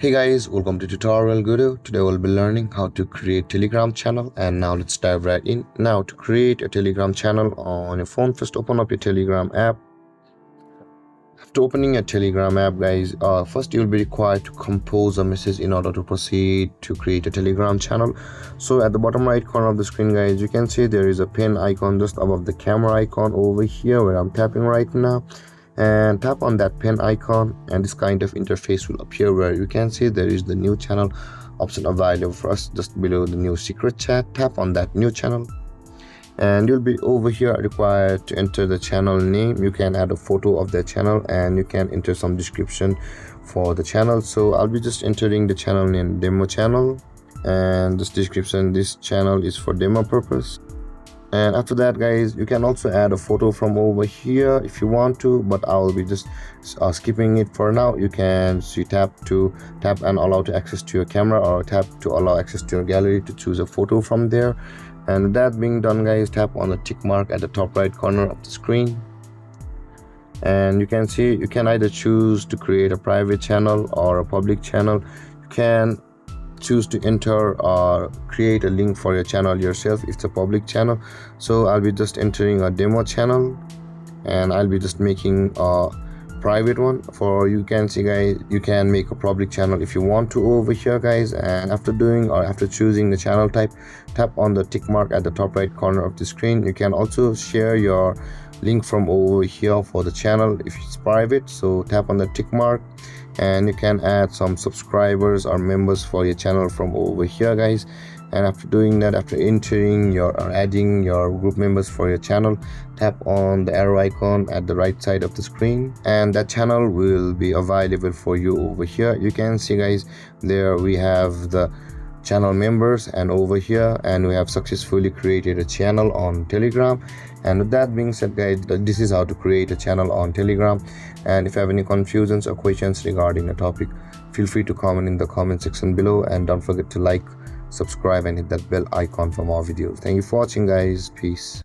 Hey guys, welcome to Tutorial Guru. Today we'll be learning how to create Telegram channel, and now let's dive right in. Now to create a Telegram channel on your phone, first open up your Telegram app. After opening a Telegram app, guys, first you'll be required to compose a message in order to proceed to create a Telegram channel. So at the bottom right corner of the screen, guys, you can see there is a pen icon just above the camera icon over here where I'm tapping right now. And tap on that pen icon and this kind of interface will appear where you can see there is the new channel option available for us just below the new secret chat. Tap on that new channel and you'll be over here required to enter the channel name. You can add a photo of the channel and you can enter some description for the channel. So I'll be just entering the channel name demo channel, and this description, this channel is for demo purpose. And after that, guys, you can also add a photo from over here if you want to, but I will be just skipping it for now. You can see tap and allow to access to your camera, or tap to allow access to your gallery to choose a photo from there. And with that being done, guys, tap on the tick mark at the top right corner of the screen, and you can see you can either choose to create a private channel or a public channel. You can choose to enter or create a link for your channel yourself if it's a public channel. So I'll be just entering a demo channel and I'll be just making a private one. For you can see, guys, you can make a public channel if you want to over here, guys. And after choosing the channel type, tap on the tick mark at the top right corner of the screen. You can also share your link from over here for the channel if it's private. So tap on the tick mark and you can add some subscribers or members for your channel from over here, guys. And after doing that, after entering your or adding your group members for your channel, tap on the arrow icon at the right side of the screen and that channel will be available for you over here. You can see, guys, there we have the channel members and over here, and we have successfully created a channel on Telegram. And with that being said, guys, this is how to create a channel on Telegram. And if you have any confusions or questions regarding the topic, feel free to comment in the comment section below, and don't forget to like, subscribe and hit that bell icon for more videos. Thank you for watching, guys. Peace.